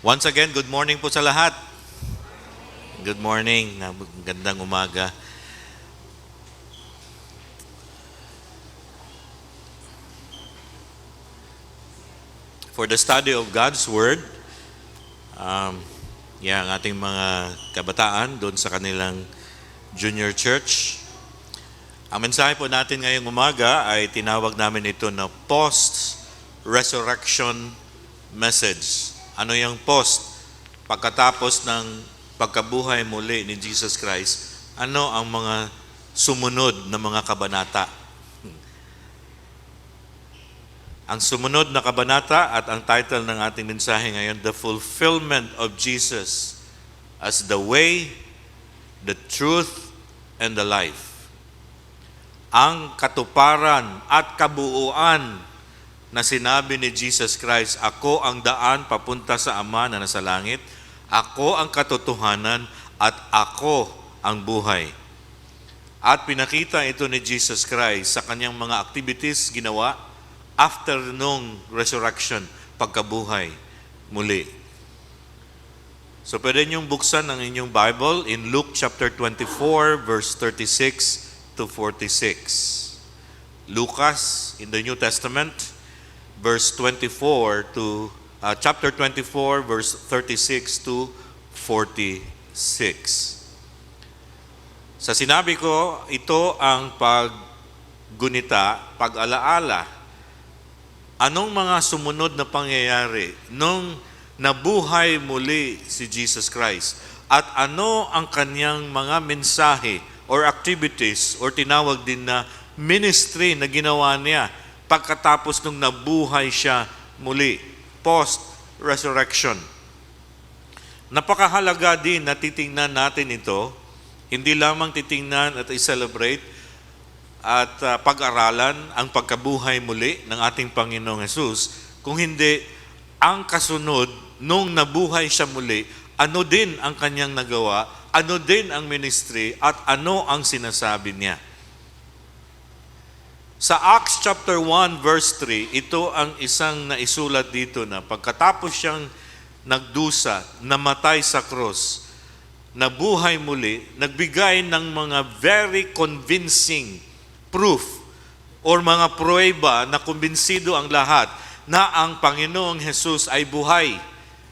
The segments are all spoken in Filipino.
Once again, good morning po sa lahat. Good morning. Gandang umaga. For the study of God's Word, ang ating mga kabataan doon sa kanilang junior church. Ang mensahe po natin ngayong umaga ay tinawag namin ito na post-resurrection message. Ano yung post? Pagkatapos ng pagkabuhay muli ni Jesus Christ, ano ang mga sumunod na mga kabanata? Ang sumunod na kabanata at ang title ng ating mensahe ngayon, The Fulfillment of Jesus as the Way, the Truth, and the Life. Ang katuparan at kabuuan na sinabi ni Jesus Christ, ako ang daan papunta sa Ama na nasa langit, ako ang katotohanan, at ako ang buhay. At pinakita ito ni Jesus Christ sa kanyang mga activities ginawa after nung resurrection, pagkabuhay muli. So pwede niyong buksan ang inyong Bible in Luke chapter 24, verse 36 to 46. Lucas in the New Testament, verse 24 to chapter 24, verse 36 to 46. Sa sinabi ko, ito ang paggunita, pag-alaala. Anong mga sumunod na pangyayari nung nabuhay muli si Jesus Christ? At ano ang kanyang mga mensahe or activities or tinawag din na ministry na ginawa niya pagkatapos nung nabuhay siya muli, post-resurrection. Napakahalaga din na titingnan natin ito, hindi lamang titingnan at i-celebrate at pag-aralan ang pagkabuhay muli ng ating Panginoong Hesus, kung hindi ang kasunod nung nabuhay siya muli, ano din ang kanyang nagawa, ano din ang ministry, at ano ang sinasabi niya. Sa Acts chapter 1 verse 3, ito ang isang naisulat dito na pagkatapos siyang nagdusa, namatay sa krus, nabuhay muli, nagbigay ng mga very convincing proof or mga pruweba na kumbinsido ang lahat na ang Panginoong Hesus ay buhay.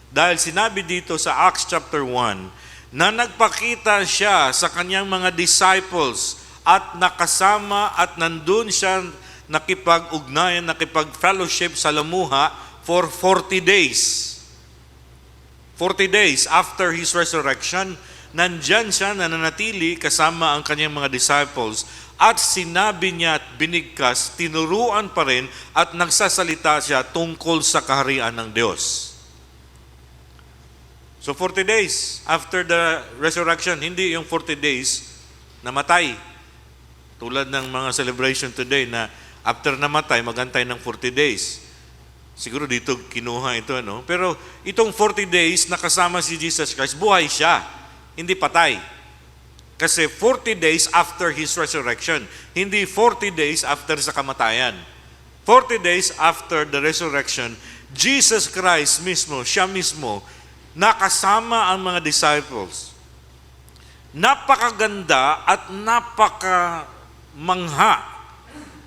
Dahil sinabi dito sa Acts chapter 1 na nagpakita siya sa kanyang mga disciples at nakasama at nandun siya nakipag-ugnayan, nakipag-fellowship sa lamuha for 40 days. 40 days after His resurrection, nandyan siya nananatili kasama ang kanyang mga disciples at sinabi niya at binigkas, tinuruan pa rin at nagsasalita siya tungkol sa kaharian ng Diyos. So 40 days after the resurrection, hindi yung 40 days namatay. Tulad ng mga celebration today na after namatay, magantay ng 40 days. Siguro dito kinuha ito, no? Pero itong 40 days nakasama si Jesus Christ, buhay siya, hindi patay. Kasi 40 days after His resurrection, hindi 40 days after sa kamatayan. 40 days after the resurrection, Jesus Christ mismo, siya mismo, nakasama ang mga disciples. Napakaganda at napakamangha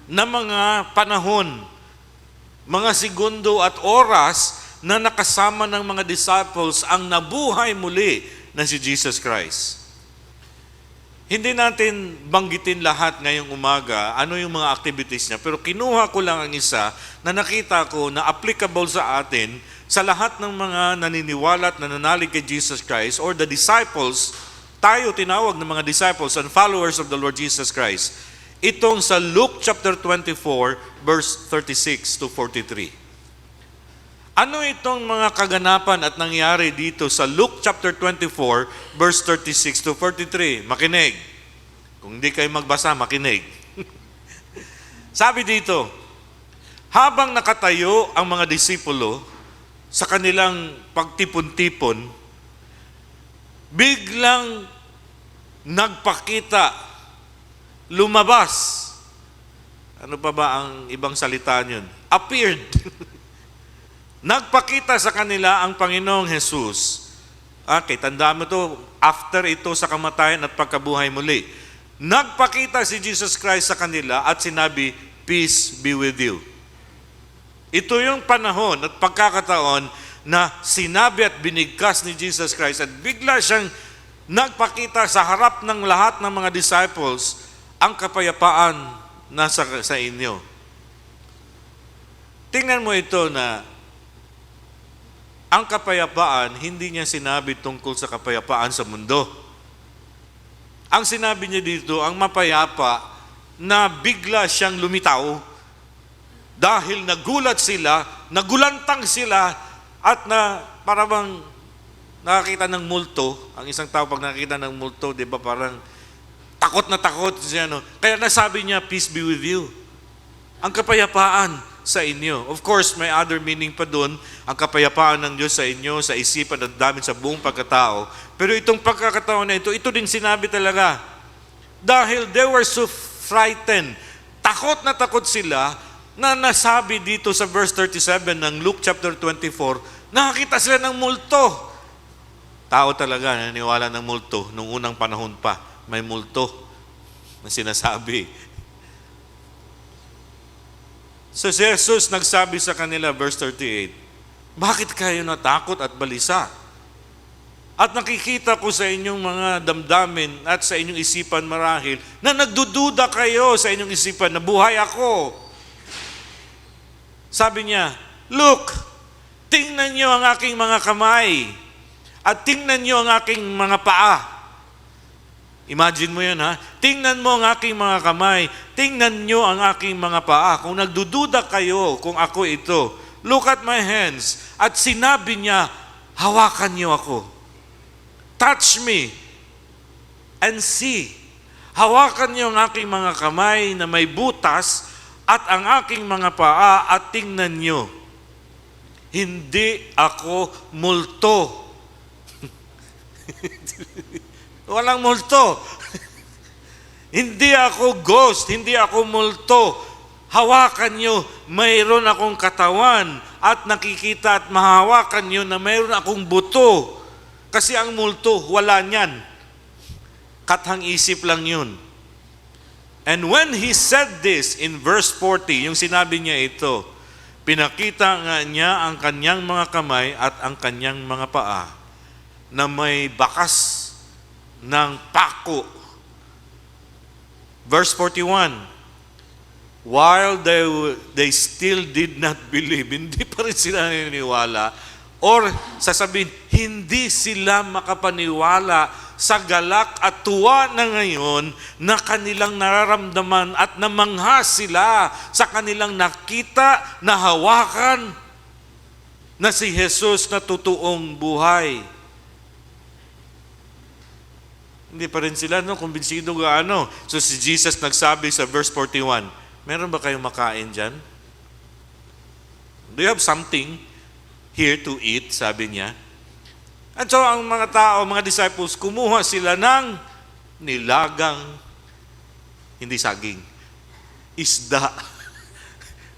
na mga panahon, mga segundo at oras na nakasama ng mga disciples ang nabuhay muli na si Jesus Christ. Hindi natin banggitin lahat ngayong umaga ano yung mga activities niya, pero kinuha ko lang ang isa na nakita ko na applicable sa atin, sa lahat ng mga naniniwala at nananalig kay Jesus Christ or the disciples. Tayo tinawag ng mga disciples and followers of the Lord Jesus Christ. Itong sa Luke chapter 24 verse 36 to 43. Ano itong mga kaganapan at nangyari dito sa Luke chapter 24 verse 36 to 43? Makinig. Kung hindi kayo magbasa, makinig. Sabi dito, habang nakatayo ang mga disipulo sa kanilang pagtipon-tipon, biglang nagpakita, lumabas. Ano pa ba ang ibang salita niyon? Appeared. Nagpakita sa kanila ang Panginoong Jesus. Okay, tandaan mo to, after ito sa kamatayan at pagkabuhay muli. Nagpakita si Jesus Christ sa kanila at sinabi, "Peace be with you." Ito yung panahon at pagkakataon na sinabi at binigkas ni Jesus Christ at bigla siyang nagpakita sa harap ng lahat ng mga disciples ang kapayapaan nasa sa inyo. Tingnan mo ito na ang kapayapaan, hindi niya sinabi tungkol sa kapayapaan sa mundo. Ang sinabi niya dito, ang mapayapa na bigla siyang lumitaw dahil nagulat sila, nagulantang sila at na parang nakakita ng multo. Ang isang tao pag nakakita ng multo, di ba parang takot na takot siya. No? Kaya nasabi niya, "Peace be with you." Ang kapayapaan sa inyo. Of course, may other meaning pa doon, ang kapayapaan ng Diyos sa inyo, sa isipan at damdamin sa buong pagkatao. Pero itong pagkakataon na ito din sinabi talaga. Dahil they were so frightened, takot na takot sila, na nasabi dito sa verse 37 ng Luke chapter 24, nakakita sila ng multo. Tao talaga naniniwala ng multo. Nung unang panahon pa, may multo na sinasabi. So si Jesus nagsabi sa kanila, verse 38, "Bakit kayo natakot at balisa? At nakikita ko sa inyong mga damdamin at sa inyong isipan marahil na nagdududa kayo sa inyong isipan na buhay ako." Sabi niya, "Look, tingnan niyo ang aking mga kamay at tingnan niyo ang aking mga paa." Imagine mo yun, ha? Tingnan mo ang aking mga kamay. Tingnan nyo ang aking mga paa. Kung nagdududa kayo kung ako ito, look at my hands. At sinabi niya, hawakan niyo ako. Touch me and see. Hawakan niyo ang aking mga kamay na may butas at ang aking mga paa at tingnan niyo. Hindi ako multo. Walang multo. Hindi ako ghost, hindi ako multo. Hawakan nyo, mayroon akong katawan at nakikita at mahawakan nyo na mayroon akong buto. Kasi ang multo, wala niyan. Kathang isip lang yun. And when he said this in verse 40, yung sinabi niya ito, pinakita nga niya ang kanyang mga kamay at ang kanyang mga paa na may bakas ng pako. Verse 41, while they still did not believe, hindi pa rin sila naniniwala, or sasabihin, hindi sila makapaniwala sa galak at tuwa na ngayon na kanilang nararamdaman at namangha sila sa kanilang nakita, nahawakan na si Jesus na totoong buhay. Hindi pa rin sila, kumbinsido gaano. So si Jesus nagsabi sa verse 41, meron ba kayong makain dyan? Do you have something here to eat? Sabi niya. At so ang mga tao, mga disciples, kumuha sila ng nilagang, hindi saging, isda.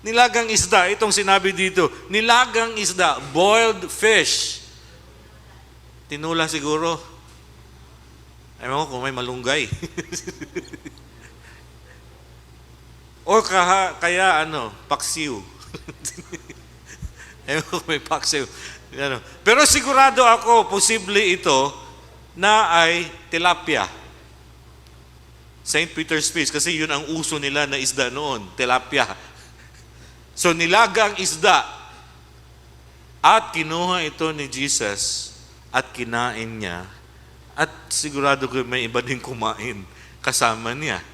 Nilagang isda, itong sinabi dito, nilagang isda, boiled fish. Tinula siguro. Ewan ko kung may malunggay. Or kaya paksiw. Ewan ko kung may paksiw. Pero sigurado ako, posible ito na ay tilapia. St. Peter's Fish, kasi yun ang uso nila na isda noon, tilapia. So nilagang isda. At kinuha ito ni Jesus at kinain niya. At sigurado ko may iba din kumain kasama niya.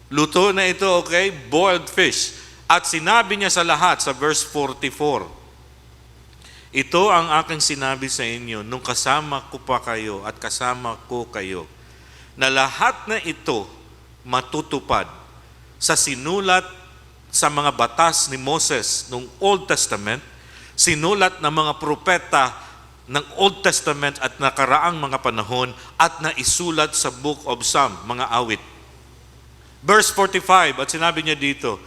Luto na ito, okay? Boiled fish. At sinabi niya sa lahat, sa verse 44, ito ang aking sinabi sa inyo nung kasama ko pa kayo at kasama ko kayo, na lahat na ito matutupad sa sinulat sa mga batas ni Moses nung Old Testament, sinulat ng mga propeta ng Old Testament at nakaraang mga panahon at naisulat sa Book of Psalm, mga awit. Verse 45, at sinabi niya dito,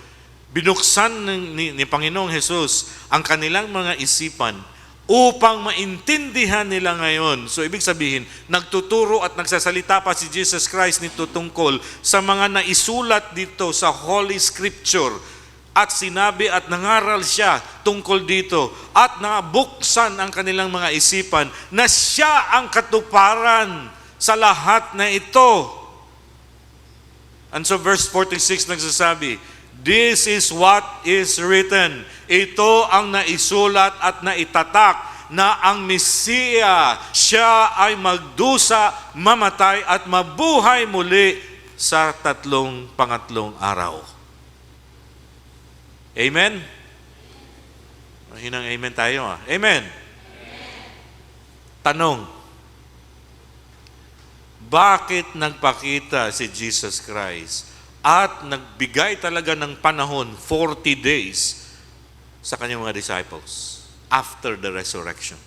Binuksan ni Panginoong Jesus ang kanilang mga isipan upang maintindihan nila ngayon. So ibig sabihin, nagtuturo at nagsasalita pa si Jesus Christ nito tungkol sa mga naisulat dito sa Holy Scripture. At sinabi at nangaral siya tungkol dito at nabuksan ang kanilang mga isipan na siya ang katuparan sa lahat na ito. And so verse 46 nagsasabi, "This is what is written." Ito ang naisulat at naitatak na ang Mesiya, siya ay magdusa, mamatay at mabuhay muli sa pangatlong araw. Amen? Mahinang amen tayo. Amen? Tanong, bakit nagpakita si Jesus Christ at nagbigay talaga ng panahon, 40 days, sa kanyang mga disciples after the resurrection?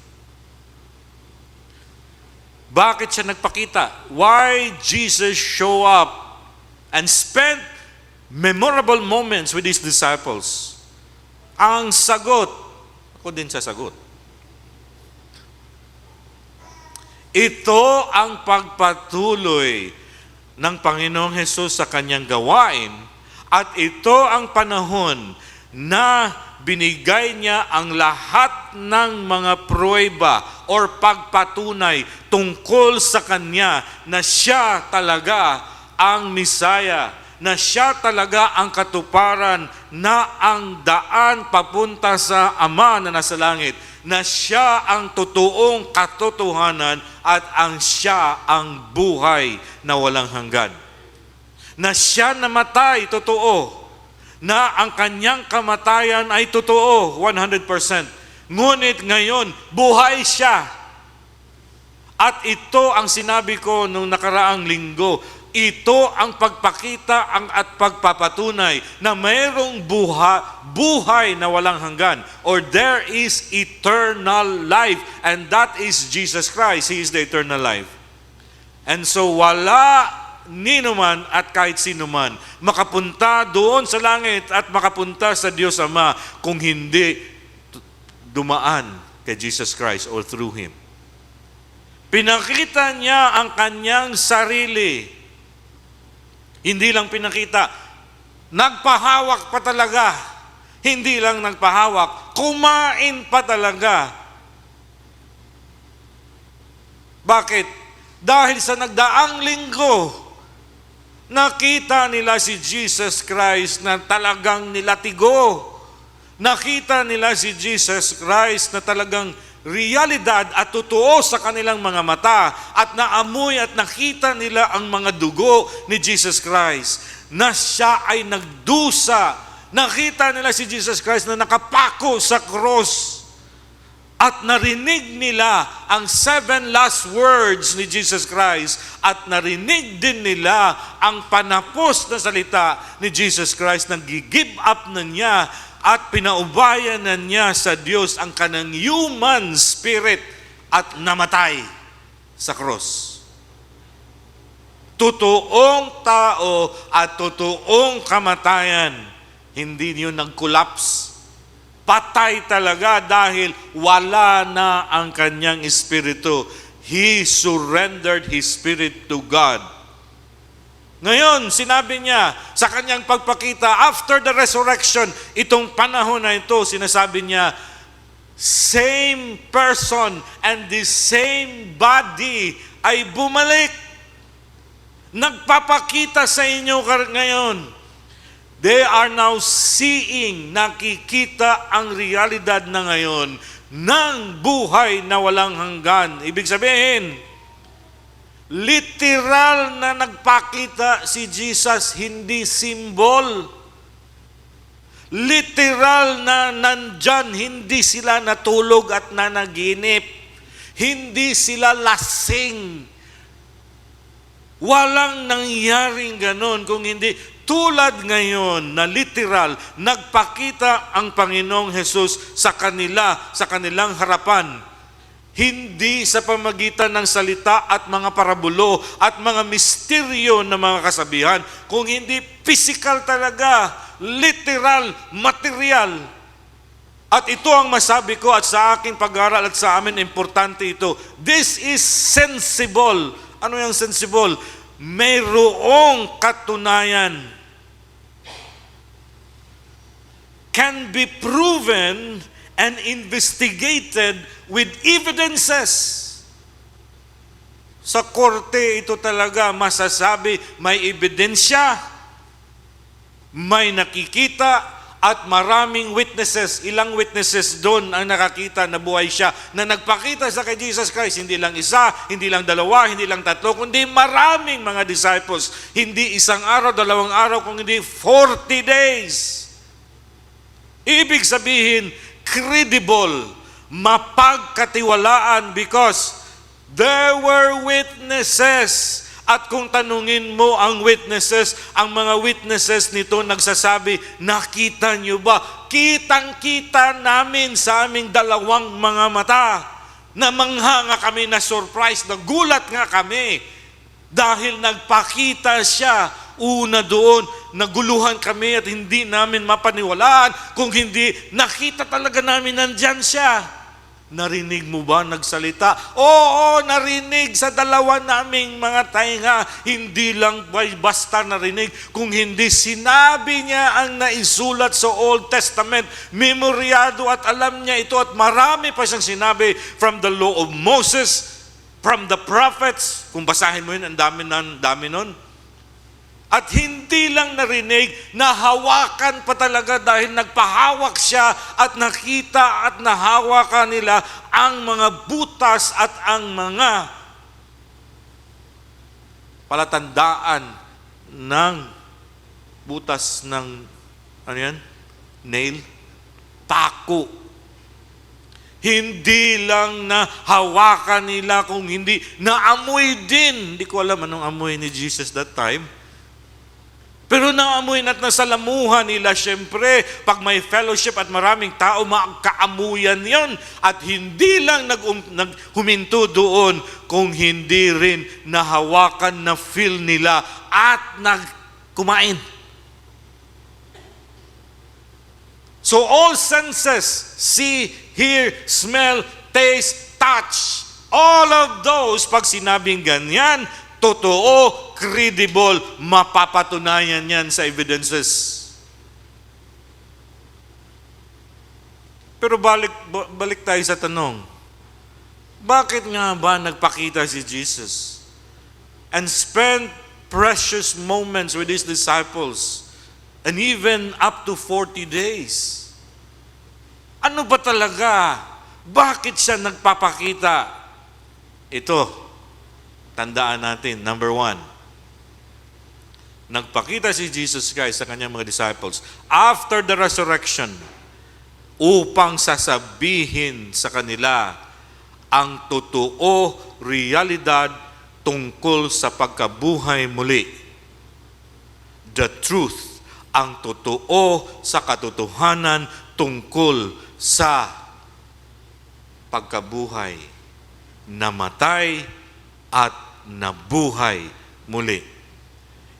Bakit siya nagpakita? Why Jesus show up and spent memorable moments with His disciples? Ang sagot, ako din sasagot, ito ang pagpatuloy ng Panginoong Hesus sa kanyang gawain at ito ang panahon na binigay niya ang lahat ng mga pruweba or pagpatunay tungkol sa kanya na siya talaga ang Misaya, na siya talaga ang katuparan, na ang daan papunta sa Ama na nasa langit, na siya ang totoong katotohanan at siya ang buhay na walang hanggan. Na siya namatay, totoo, na ang kanyang kamatayan ay totoo, 100%. Ngunit ngayon, buhay siya. At ito ang sinabi ko nung nakaraang linggo, ito ang pagpakita at pagpapatunay na mayroong buhay na walang hanggan, or there is eternal life, and that is Jesus Christ. He is the eternal life. And so wala ninuman at kahit sino man makapunta doon sa langit at makapunta sa Diyos Ama kung hindi dumaan kay Jesus Christ or through Him. Pinakita niya ang kanyang sarili. Hindi lang pinakita, nagpahawak pa talaga. Hindi lang nagpahawak, kumain pa talaga. Bakit? Dahil sa nagdaang linggo, nakita nila si Jesus Christ na talagang nilatigo. Nakita nila si Jesus Christ na talagang realidad at totoo sa kanilang mga mata, at naamoy at nakita nila ang mga dugo ni Jesus Christ na siya ay nagdusa. Nakita nila si Jesus Christ na nakapako sa cross, at narinig nila ang 7 last words ni Jesus Christ, at narinig din nila ang panapos na salita ni Jesus Christ na gi-give up na niya at pinaubayan na niya sa Diyos ang kanang human spirit at namatay sa cross. Totoong tao at totoong kamatayan, hindi yun nag-collapse. Patay talaga dahil wala na ang kanyang espiritu. He surrendered his spirit to God. Ngayon, sinabi niya sa kanyang pagpakita, after the resurrection, itong panahon na ito, sinasabi niya, same person and the same body ay bumalik. Nagpapakita sa inyo ngayon. They are now seeing, nakikita ang realidad na ngayon ng buhay na walang hanggan. Ibig sabihin, literal na nagpakita si Jesus, hindi symbol. Literal na nandyan, hindi sila natulog at nanaginip. Hindi sila lasing. Walang nangyaring ganon, kung hindi tulad ngayon na literal, nagpakita ang Panginoong Hesus sa kanilang harapan. Hindi sa pamagitan ng salita at mga parabulo at mga misteryo na mga kasabihan, kung hindi physical talaga, literal, material. At ito ang masabi ko at sa aking pag-aaral at sa amin, importante ito. This is sensible. Ano yung sensible? Mayroong katunayan. Can be proven and investigated with evidences. Sa korte, ito talaga masasabi, may ebidensya, may nakikita, at maraming witnesses. Ilang witnesses doon ang nakakita na buhay siya, na nagpakita sa kay Jesus Christ. Hindi lang isa, hindi lang dalawa, hindi lang tatlo, kundi maraming mga disciples. Hindi isang araw, dalawang araw, kung hindi 40 days. Ibig sabihin, credible, mapagkatiwalaan because there were witnesses. At kung tanungin mo ang witnesses, ang mga witnesses nito nagsasabi, nakita nyo ba? Kitang-kita namin sa aming dalawang mga mata. Namangha nga kami, na surprise, nagulat nga kami. Dahil nagpakita siya, una doon, naguluhan kami at hindi namin mapaniwalaan. Kung hindi, nakita talaga namin nandyan siya. Narinig mo ba nagsalita? Oo, narinig sa dalawa naming mga tainga. Hindi lang basta narinig, kung hindi sinabi niya ang naisulat sa Old Testament. Memoryado at alam niya ito at marami pa siyang sinabi from the law of Moses, from the prophets. Kung basahin mo yun, ang dami nun. At hindi lang narinig, nahawakan pa talaga dahil nagpahawak siya at nakita at nahawakan nila ang mga butas at ang mga palatandaan ng butas ng, ano yan? Nail? Pako. Hindi lang nahawakan nila, kung hindi, naamoy din. Hindi ko alam anong amoy ni Jesus that time. Pero naamoy at nasalamuhan nila, syempre, pag may fellowship at maraming tao, magkaamuyan yon. At hindi lang huminto doon, kung hindi rin nahawakan na feel nila at nagkumain. So all senses, see, hear, smell, taste, touch, all of those, pag sinabing ganyan, totoo, credible, mapapatunayan yan sa evidences. Pero balik tayo sa tanong. Bakit nga ba nagpakita si Jesus and spent precious moments with His disciples and even up to 40 days? Ano ba talaga? Bakit siya nagpapakita? Ito, tandaan natin, number 1. Nagpakita si Jesus Christ sa kanyang mga disciples after the resurrection upang sasabihin sa kanila ang totoo, realidad tungkol sa pagkabuhay muli. The truth, ang totoo sa katotohanan tungkol sa pagkabuhay, namatay at nabuhay muli.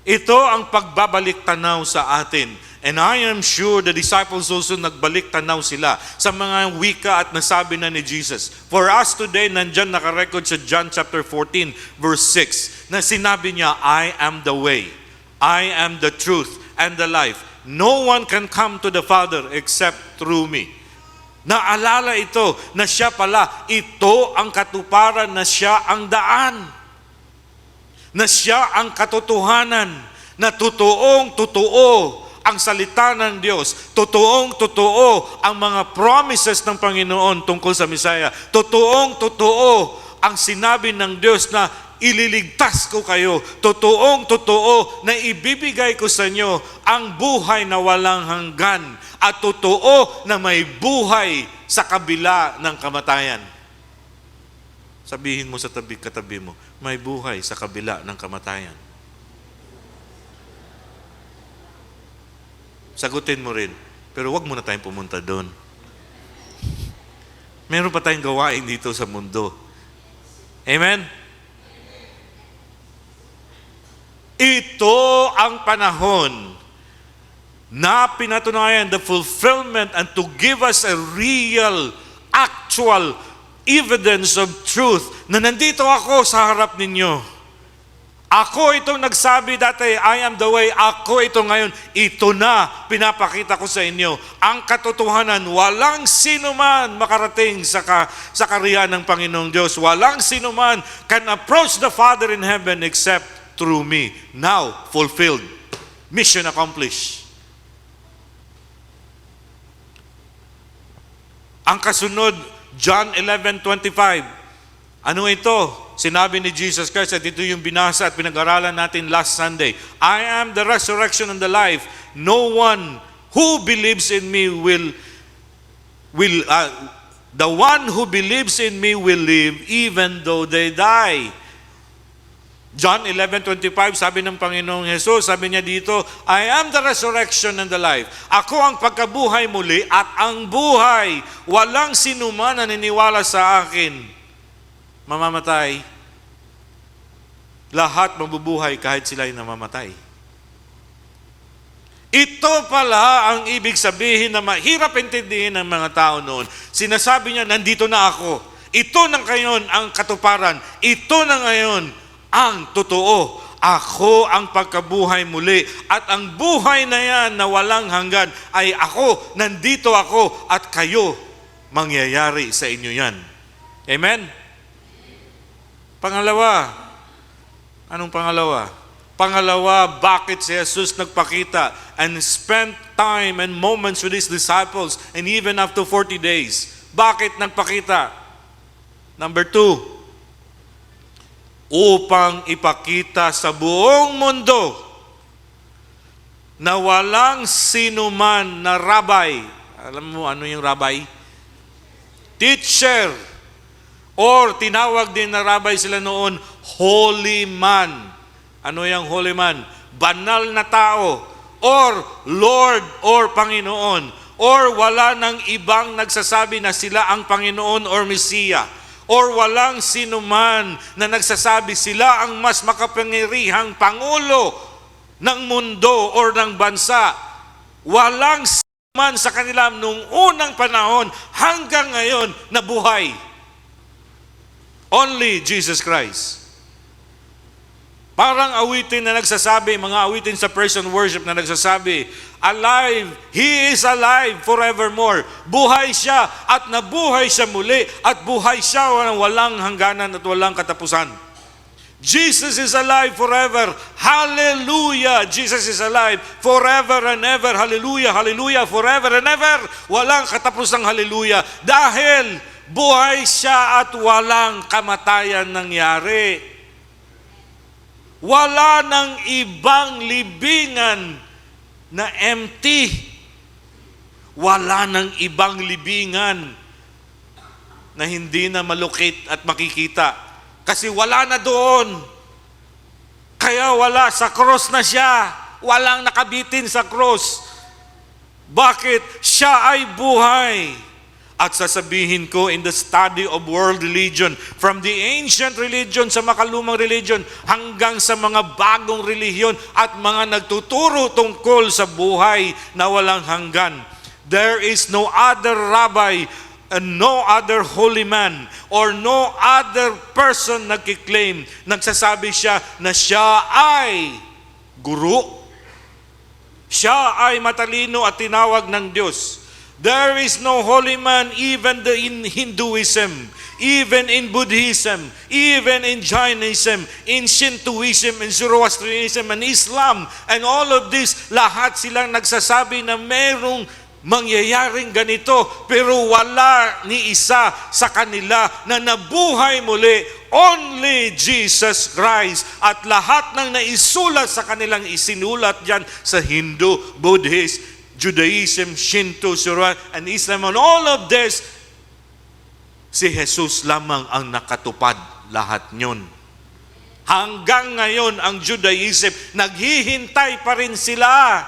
Ito ang pagbabalik tanaw sa atin. And I am sure the disciples also nagbalik tanaw sila sa mga wika at nasabi na ni Jesus. For us today, nandyan nakarecord sa John chapter 14, verse 6, na sinabi niya, I am the way, I am the truth, and the life. No one can come to the Father except through me. Naalala ito, na siya pala, ito ang katuparan, na siya ang daan, na siya ang katotohanan, na totoong-totoo ang salita ng Diyos, totoong-totoo ang mga promises ng Panginoon tungkol sa Messiah, totoong-totoo ang sinabi ng Diyos na ililigtas ko kayo, totoong-totoo na ibibigay ko sa inyo ang buhay na walang hanggan, at totoo na may buhay sa kabila ng kamatayan. Sabihin mo sa katabi mo, may buhay sa kabila ng kamatayan. Sagutin mo rin, pero wag muna tayong pumunta doon. Meron pa tayong gawain dito sa mundo. Amen? Ito ang panahon na pinatunayan the fulfillment and to give us a real, actual evidence of truth na nandito ako sa harap ninyo. Ako itong nagsabi dati, I am the way. Ako ito ngayon. Ito na, pinapakita ko sa inyo. Ang katotohanan, walang sino man makarating sa kariyan ng Panginoong Diyos. Walang sino man can approach the Father in heaven except through me. Now, fulfilled. Mission accomplished. Ang kasunod, John 11:25. Ano ito? Sinabi ni Jesus Christ at ito yung binasa at pinag-aralan natin last Sunday. I am the resurrection and the life. No one who believes in me the one who believes in me will live even though they die. John 11:25, sabi ng Panginoong Jesus, sabi niya dito, I am the resurrection and the life. Ako ang pagkabuhay muli at ang buhay. Walang sinuman na naniniwala sa akin mamamatay. Lahat mabubuhay kahit sila'y namamatay. Ito pala ang ibig sabihin na mahirap intindihin ng mga tao noon. Sinasabi niya, nandito na ako. Ito na ngayon ang katuparan. Ito na ngayon ang totoo. Ako ang pagkabuhay muli. At ang buhay na yan na walang hanggan ay ako, nandito ako, at kayo, mangyayari sa inyo yan. Amen? Pangalawa, anong pangalawa? Pangalawa, bakit si Jesus nagpakita and spent time and moments with His disciples and even up to 40 days? Bakit nagpakita? Number 2, upang ipakita sa buong mundo na walang sinuman na rabbi. Alam mo ano yung rabbi? Teacher. Or tinawag din na rabbi sila noon, holy man. Ano yung holy man? Banal na tao. Or Lord or Panginoon. Or wala nang ibang nagsasabi na sila ang Panginoon or Mesiya. Or walang sinuman na nagsasabi sila ang mas makapangyarihang Pangulo ng mundo or ng bansa. Walang sinuman sa kanila nung unang panahon hanggang ngayon na buhay. Only Jesus Christ. Parang awitin na nagsasabi, mga awitin sa praise and worship na nagsasabi, alive, He is alive forevermore. Buhay siya at nabuhay siya muli at buhay siya walang hangganan at walang katapusan. Jesus is alive forever. Hallelujah! Jesus is alive forever and ever. Hallelujah! Hallelujah! Forever and ever. Walang katapusang hallelujah. Dahil buhay siya at walang kamatayan nangyari. Wala nang ibang libingan na empty. Wala nang ibang libingan na hindi na malukit at makikita. Kasi wala na doon. Kaya wala, sa cross na siya. Walang nakabitin sa cross. Bakit? Siya ay buhay. At sasabihin ko, in the study of world religion, from the ancient religion sa makalumang religion, hanggang sa mga bagong relihiyon at mga nagtuturo tungkol sa buhay na walang hanggan, there is no other rabbi and no other holy man or no other person nagkiklaim, nagsasabi siya na siya ay guru, siya ay matalino at tinawag ng Diyos. There is no holy man even in Hinduism, even in Buddhism, even in Jainism, in Shintoism, in Zoroastrianism, and Islam. And all of this, lahat silang nagsasabi na merong mangyayaring ganito, pero wala ni isa sa kanila na nabuhay muli. Only Jesus Christ. At lahat ng naisulat sa kanilang isinulat dyan sa Hindu, Buddhist, Judaism, Shinto, Surah, and Islam, and all of this, si Jesus lamang ang nakatupad lahat nyon. Hanggang ngayon, ang Judaism, naghihintay pa rin sila.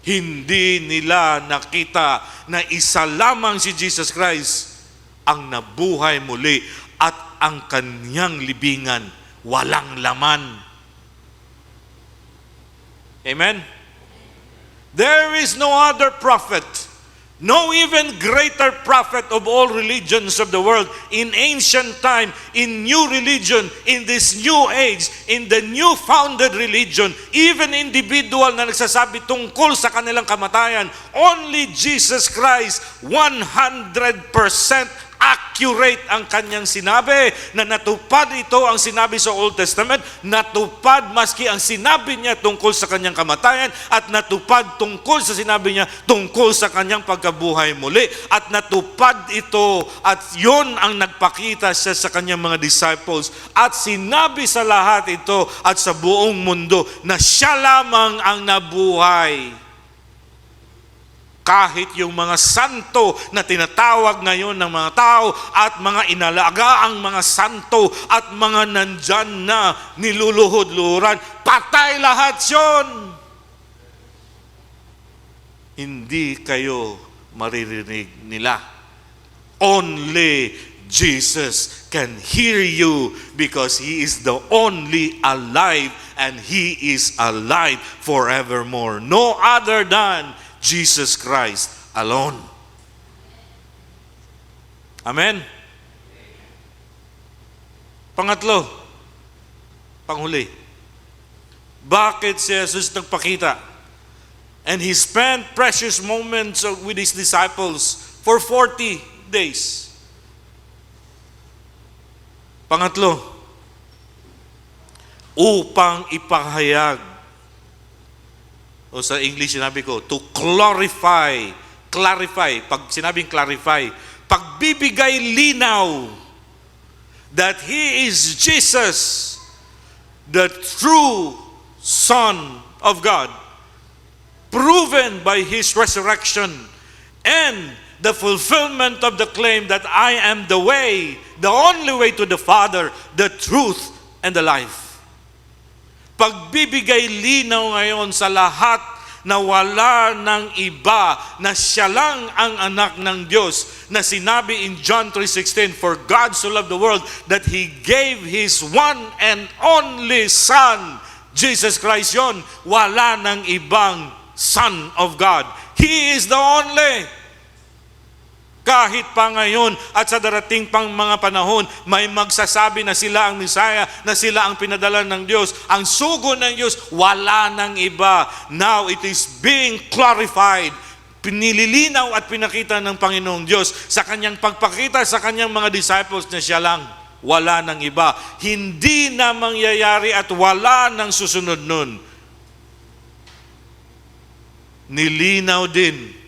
Hindi nila nakita na isa lamang si Jesus Christ ang nabuhay muli at ang kanyang libingan walang laman. Amen? There is no other prophet, no even greater prophet of all religions of the world in ancient time, in new religion, in this new age, in the new founded religion, even individual na nagsasabi tungkol sa kanilang kamatayan. Only Jesus Christ, 100% accurate ang kanyang sinabi, na natupad ito ang sinabi sa Old Testament, natupad maski ang sinabi niya tungkol sa kanyang kamatayan, at natupad tungkol sa sinabi niya tungkol sa kanyang pagkabuhay muli, at natupad ito, at yon ang nagpakita siya sa kanyang mga disciples, at sinabi sa lahat ito at sa buong mundo na siya lamang ang nabuhay. Kahit yung mga santo na tinatawag ngayon ng mga tao at mga inalagaang mga santo at mga nandyan na niluluhod-luhuran, patay lahat yun. Hindi kayo maririnig nila. Only Jesus can hear you because He is the only alive, and He is alive forevermore. No other than Jesus Christ alone. Amen? Pangatlo, panghuli. Bakit si Jesus nagpakita? And He spent precious moments with His disciples for 40 days. Pangatlo, upang ipahayag, o sa English sinabi ko, to clarify, pag sinabing clarify, pagbibigay linaw that He is Jesus, the true Son of God, proven by His resurrection, and the fulfillment of the claim that I am the way, the only way to the Father, the truth, and the life. Pagbibigay linaw ngayon sa lahat na wala ng iba, na siya lang ang anak ng Diyos, na sinabi in John 3:16, for God so loved the world that He gave His one and only Son. Jesus Christ yon, wala ng ibang Son of God. He is the only. Kahit pa ngayon at sa darating pang mga panahon, may magsasabi na sila ang Messiah, na sila ang pinadala ng Diyos. Ang sugo ng Diyos, wala ng iba. Now it is being clarified. Pinililinaw at pinakita ng Panginoong Diyos sa kanyang pagpakita sa kanyang mga disciples na siya lang. Wala ng iba. Hindi na mangyayari at wala ng susunod nun. Nilinaw din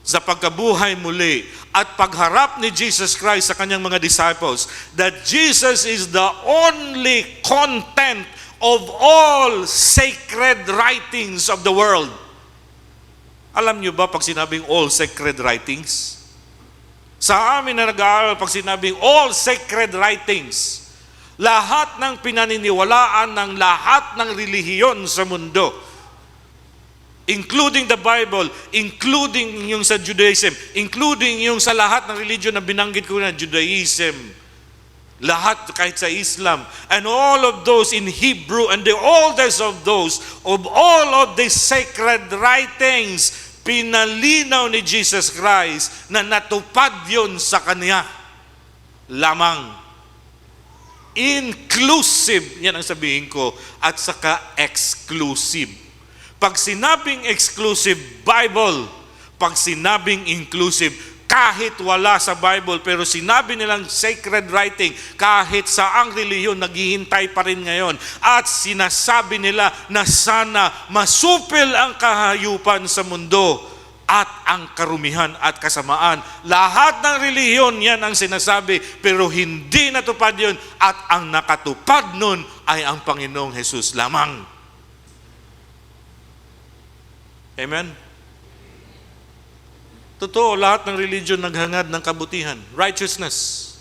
sa pagkabuhay muli at pagharap ni Jesus Christ sa kanyang mga disciples that Jesus is the only content of all sacred writings of the world. Alam niyo ba pag sinabing all sacred writings? Sa amin na nag-aaral, pag sinabing all sacred writings, lahat ng pinaniniwalaan ng lahat ng relihiyon sa mundo, including the Bible, including yung sa Judaism, including yung sa lahat ng religion na binanggit ko na, Judaism, lahat kahit sa Islam, and all of those in Hebrew, and the oldest of those, of all of the sacred writings, pinalinaw ni Jesus Christ na natupad yun sa Kanya lamang. Inclusive, yan ang sabihin ko, at saka exclusive. Pag sinabing exclusive, Bible. Pag sinabing inclusive, kahit wala sa Bible, pero sinabi nilang sacred writing, kahit saang relihiyon, naghihintay pa rin ngayon. At sinasabi nila na sana masupil ang kahayupan sa mundo at ang karumihan at kasamaan. Lahat ng relihiyon, yan ang sinasabi, pero hindi natupad yun, at ang nakatupad nun ay ang Panginoong Jesus lamang. Amen? Totoo, lahat ng religion naghangad ng kabutihan, righteousness.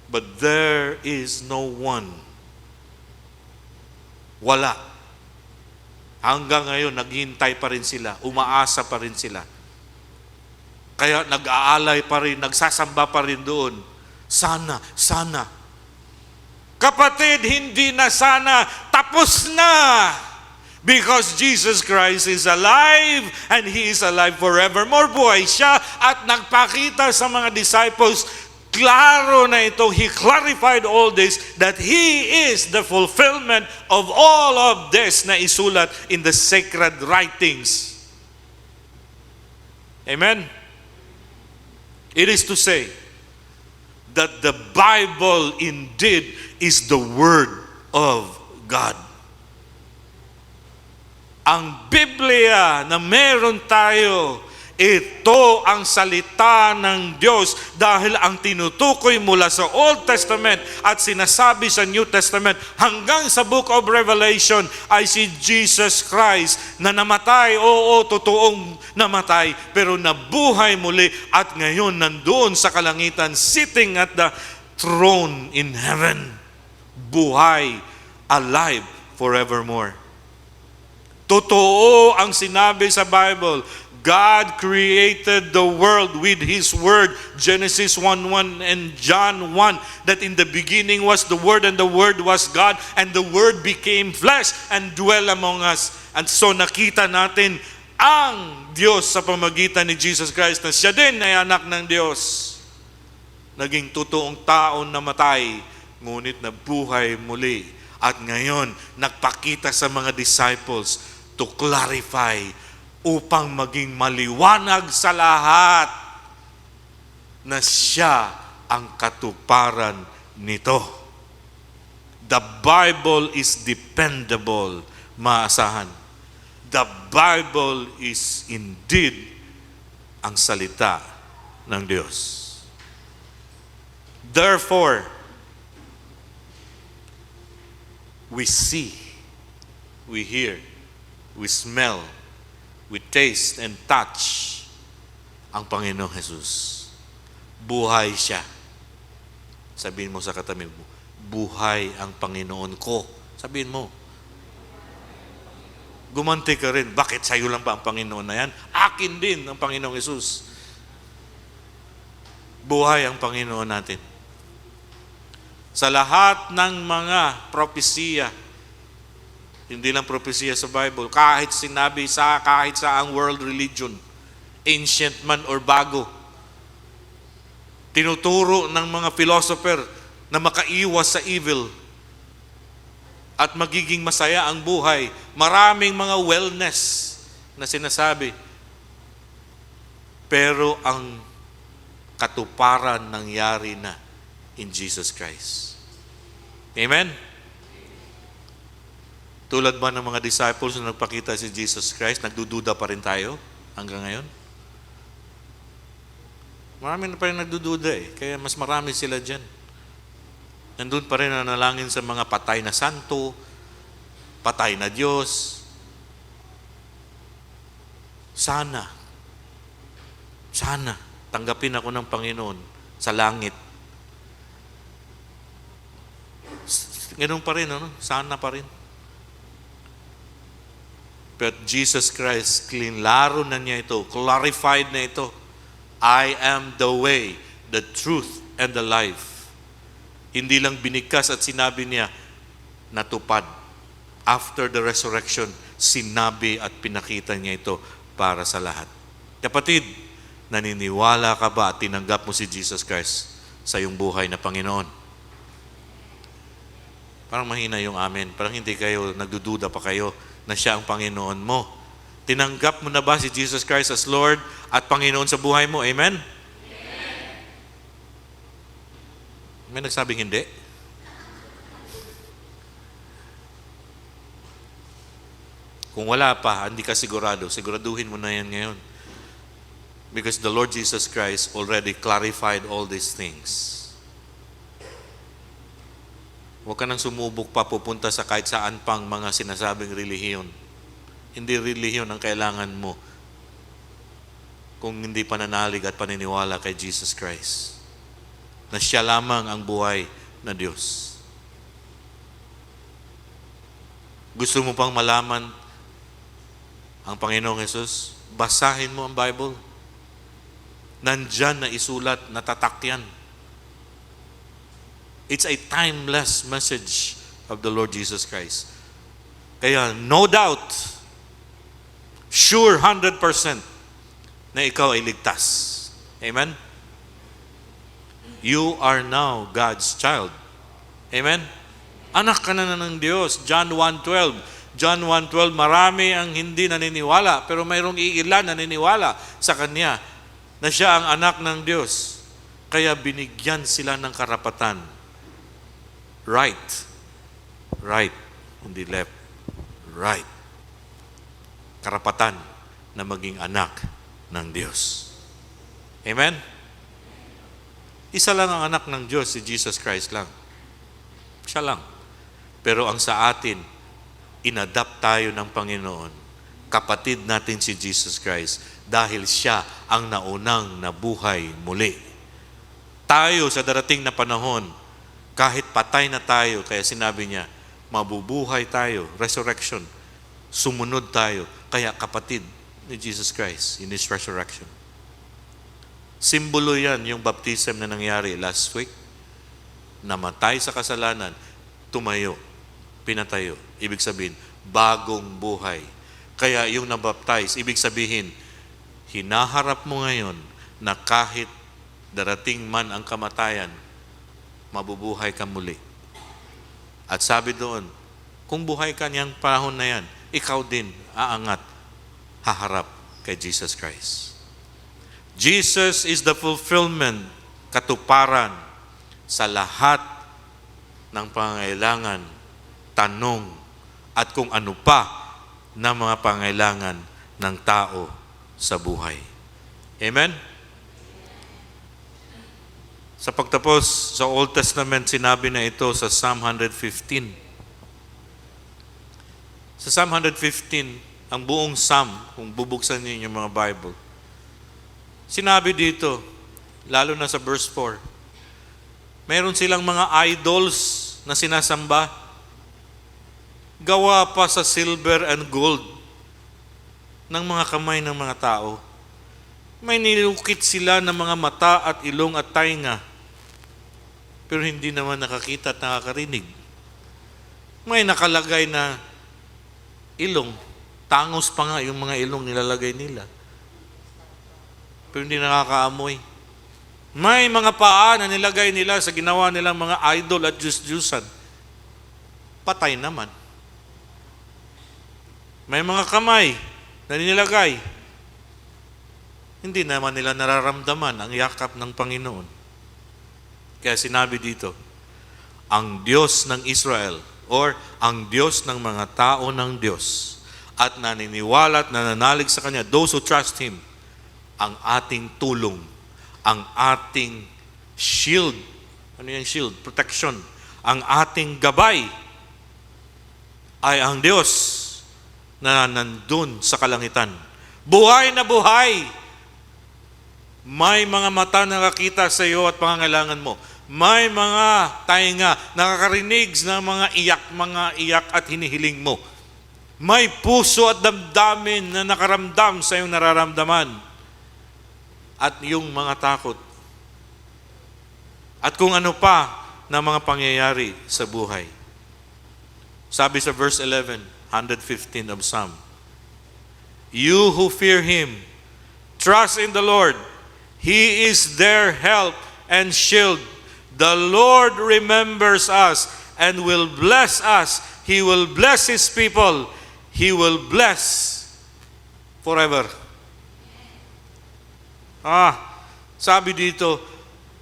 But there is no one. Wala. Hanggang ngayon, naghihintay pa rin sila, umaasa pa rin sila. Kaya nag-aalay pa rin, nagsasamba pa rin doon. Sana, sana. Kapatid, hindi na sana, tapos na. Because Jesus Christ is alive and He is alive forevermore. Buhay siya at nagpakita sa mga disciples, klaro na ito, He clarified all this, that He is the fulfillment of all of this na isulat in the sacred writings. Amen? It is to say that the Bible indeed is the Word of God. Ang Biblia na meron tayo, ito ang salita ng Diyos dahil ang tinutukoy mula sa Old Testament at sinasabi sa New Testament hanggang sa Book of Revelation ay si Jesus Christ na namatay, oo, totoong namatay, pero nabuhay muli at ngayon nandoon sa kalangitan, sitting at the throne in heaven, buhay, alive forevermore. Totoo ang sinabi sa Bible. God created the world with His Word. Genesis 1:1 and John 1. That in the beginning was the Word and the Word was God and the Word became flesh and dwell among us. And so nakita natin ang Diyos sa pamagitan ni Jesus Christ na siya din ay anak ng Diyos. Naging totoong tao na matay, ngunit nabuhay muli. At ngayon, nagpakita sa mga disciples to clarify upang maging maliwanag sa lahat na siya ang katuparan nito. The Bible is dependable, maasahan. The Bible is indeed ang salita ng Diyos. Therefore, we see, we hear, we smell, we taste and touch ang Panginoong Jesus. Buhay siya. Sabihin mo sa katabi mo, buhay ang Panginoon ko. Sabihin mo. Gumanti ka rin. Bakit sa'yo lang ba ang Panginoon na yan? Akin din ang Panginoong Jesus. Buhay ang Panginoon natin. Sa lahat ng mga propesiya, hindi lang propesiya sa Bible, kahit sinabi kahit sa ang world religion, ancient man or bago, tinuturo ng mga philosopher na makaiwas sa evil at magiging masaya ang buhay. Maraming mga wellness na sinasabi. Pero ang katuparan nangyari na in Jesus Christ. Amen? Tulad ba ng mga disciples na nagpakita si Jesus Christ, nagdududa pa rin tayo hanggang ngayon? Marami na pa rin nagdududa eh. Kaya mas marami sila dyan. Nandun pa rin nanalangin sa mga patay na santo, patay na Diyos. Sana, tanggapin ako ng Panginoon sa langit. Ganun pa rin, ano? Sana pa rin. But Jesus Christ, laro na niya ito, clarified na ito. I am the way, the truth, and the life. Hindi lang binigkas at sinabi niya, natupad. After the resurrection, sinabi at pinakita niya ito para sa lahat. Kapatid, naniniwala ka ba at tinanggap mo si Jesus Christ sa iyong buhay na Panginoon? Parang mahina yung amen. Parang hindi kayo, nagdududa pa kayo na siya ang Panginoon mo. Tinanggap mo na ba si Jesus Christ as Lord at Panginoon sa buhay mo? Amen? May nagsabing hindi? Kung wala pa, hindi ka sigurado. Siguraduhin mo na yan ngayon. Because the Lord Jesus Christ already clarified all these things. Huwag ka nang sumubok pa pupunta sa kahit saan pang mga sinasabing relihiyon. Hindi relihiyon ang kailangan mo kung hindi pananalig at paniniwala kay Jesus Christ. Na siya lamang ang buhay na Diyos. Gusto mo pang malaman ang Panginoong Jesus? Basahin mo ang Bible. Nandyan na isulat, natatak yan. It's a timeless message of the Lord Jesus Christ. Kaya no doubt, sure 100% na ikaw ay ligtas. Amen? You are now God's child. Amen? Anak ka na ng Diyos. John 1:12. John 1:12, marami ang hindi naniniwala, pero mayroong iilan na naniniwala sa Kanya na siya ang anak ng Diyos. Kaya binigyan sila ng karapatan. Right. Right. Hindi left. Right. Karapatan na maging anak ng Diyos. Amen? Isa lang ang anak ng Diyos, si Jesus Christ lang. Siya lang. Pero ang sa atin, inadapt tayo ng Panginoon. Kapatid natin si Jesus Christ dahil siya ang naunang nabuhay muli. Tayo sa darating na panahon, kahit patay na tayo, kaya sinabi niya, mabubuhay tayo, resurrection, sumunod tayo. Kaya kapatid ni Jesus Christ in His resurrection. Simbolo yan yung baptism na nangyari last week. Namatay sa kasalanan, tumayo, pinatayo. Ibig sabihin, bagong buhay. Kaya yung nabaptize, ibig sabihin, hinaharap mo ngayon na kahit darating man ang kamatayan, mabubuhay ka muli. At sabi doon, kung buhay ka niyang panahon na yan, ikaw din aangat, haharap kay Jesus Christ. Jesus is the fulfillment, katuparan sa lahat ng pangailangan, tanong, at kung ano pa na mga pangailangan ng tao sa buhay. Amen? Sa pagtapos, sa Old Testament, sinabi na ito sa Psalm 115. Sa Psalm 115, ang buong Psalm, kung bubuksan niyo yung mga Bible, sinabi dito, lalo na sa verse 4, mayroon silang mga idols na sinasamba, gawa pa sa silver and gold ng mga kamay ng mga tao. May nilukit sila ng mga mata at ilong at tainga, pero hindi naman nakakita at nakakarinig. May nakalagay na ilong, tangos pa nga yung mga ilong nilalagay nila, pero hindi nakakaamoy. May mga paa na nilagay nila sa ginawa nilang mga idol at Diyos-Diyusan, patay naman. May mga kamay na nilagay, hindi naman nila nararamdaman ang yakap ng Panginoon. Kaya sinabi dito, ang Diyos ng Israel, or ang Diyos ng mga tao ng Diyos, at naniniwala at nananalig sa Kanya, those who trust Him, ang ating tulong, ang ating shield. Ano yung shield? Protection. Ang ating gabay ay ang Diyos na nandun sa kalangitan. Buhay na buhay. May mga mata nakakita sa iyo at pangangailangan mo. May mga tainga nakakarinig ng mga iyak at hinihiling mo. May puso at damdamin na nakaramdam sa iyong nararamdaman. At yung mga takot. At kung ano pa na mga pangyayari sa buhay. Sabi sa verse 11, 115 of Psalm, you who fear Him, trust in the Lord. He is their help and shield. The Lord remembers us and will bless us. He will bless His people. He will bless forever. Sabi dito,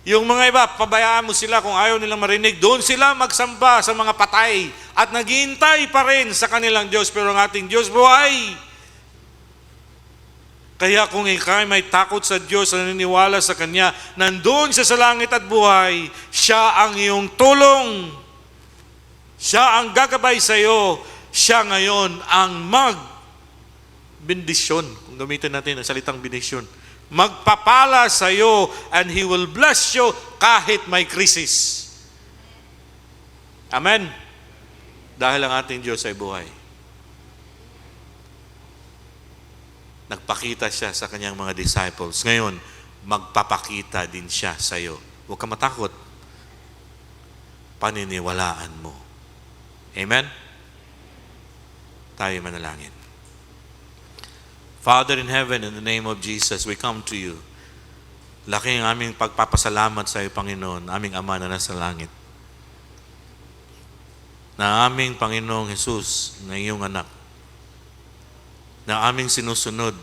yung mga iba, pabayaan mo sila kung ayaw nilang marinig. Doon sila magsamba sa mga patay at naghihintay pa rin sa kanilang Diyos. Pero ang ating Diyos buhay. Kaya kung ikaw may takot sa Diyos at naniniwala sa Kanya, nandun siya sa langit at buhay, siya ang iyong tulong. Siya ang gagabay sa iyo. Siya ngayon ang bendisyon. Kung gamitin natin ang salitang bendisyon. Magpapala sa iyo and He will bless you kahit may krisis. Amen? Dahil ang ating Diyos ay buhay. Nagpakita siya sa kanyang mga disciples. Ngayon, magpapakita din siya sa iyo. Huwag ka matakot. Paniniwalaan mo. Amen? Tayo manalangin. Father in heaven, in the name of Jesus, we come to you. Laking aming pagpapasalamat sa iyo, Panginoon, aming Ama na nasa langit. Na aming Panginoong Jesus, na iyong anak, na aming sinusunod.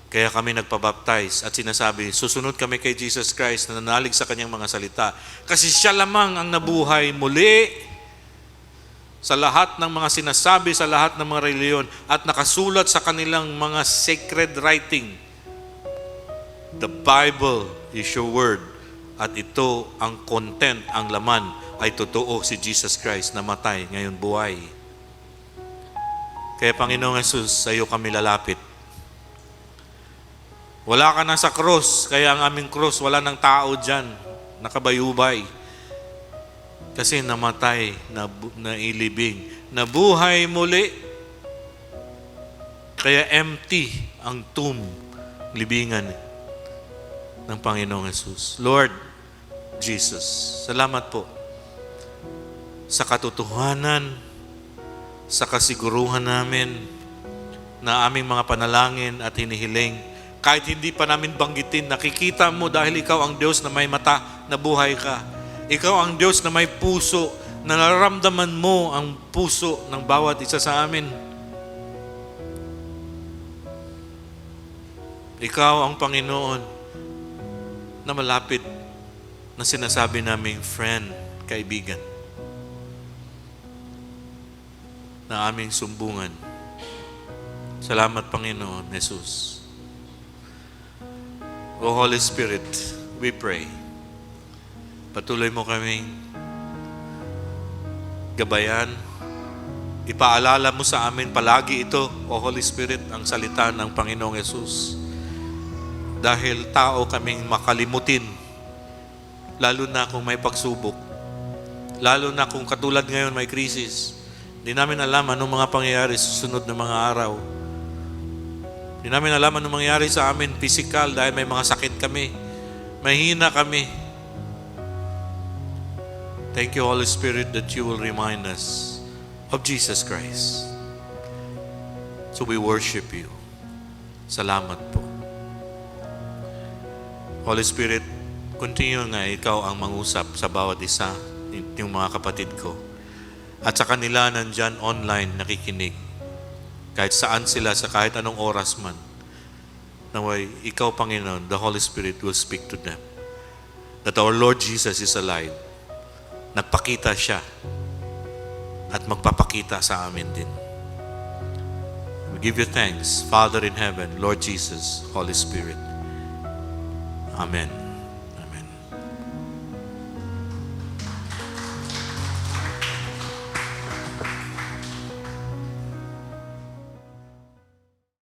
Kaya kami nagpabaptize at sinasabi, susunod kami kay Jesus Christ na nanalig sa kanyang mga salita. Kasi siya lamang ang nabuhay muli sa lahat ng mga sinasabi, sa lahat ng mga reliyon, at nakasulat sa kanilang mga sacred writing. The Bible is your word. At ito ang content, ang laman, ay totoo, si Jesus Christ namatay, ngayon buhay. Kaya Panginoong Jesus, sa iyo kami lalapit. Wala ka na sa cross, kaya ang aming cross, wala ng tao dyan, nakabayubay. Kasi namatay, nailibing, nabuhay muli. Kaya empty ang tomb, libingan ng Panginoong Jesus. Lord Jesus, salamat po sa katotohanan, sa kasiguruhan namin na aming mga panalangin at hinihiling. Kahit hindi pa namin banggitin, nakikita mo dahil ikaw ang Diyos na may mata, na buhay ka. Ikaw ang Diyos na may puso, na nararamdaman mo ang puso ng bawat isa sa amin. Ikaw ang Panginoon na malapit na sinasabi naming friend, kaibigan, na aming sumbungan. Salamat, Panginoon Jesus. O Holy Spirit, we pray. Patuloy mo kaming gabayan. Ipaalala mo sa amin palagi ito, O Holy Spirit, ang salita ng Panginoong Yesus. Dahil tao kaming makalimutin, lalo na kung may pagsubok, lalo na kung katulad ngayon may krisis. Hindi namin alam anong mga pangyayari sa susunod na mga araw. Hindi namin alam anong mangyayari sa amin physical dahil may mga sakit kami, mahina kami. Thank you, Holy Spirit, that you will remind us of Jesus Christ. So we worship you. Salamat po. Holy Spirit, continue nga ikaw ang mangusap sa bawat isa, yung mga kapatid ko. At sa kanila nandyan online nakikinig. Kahit saan sila, sa kahit anong oras man. Naway, ikaw, Panginoon, the Holy Spirit will speak to them. That our Lord Jesus is alive. Nagpakita siya at magpapakita sa amin din. We give you thanks, Father in heaven, Lord Jesus, Holy Spirit. Amen.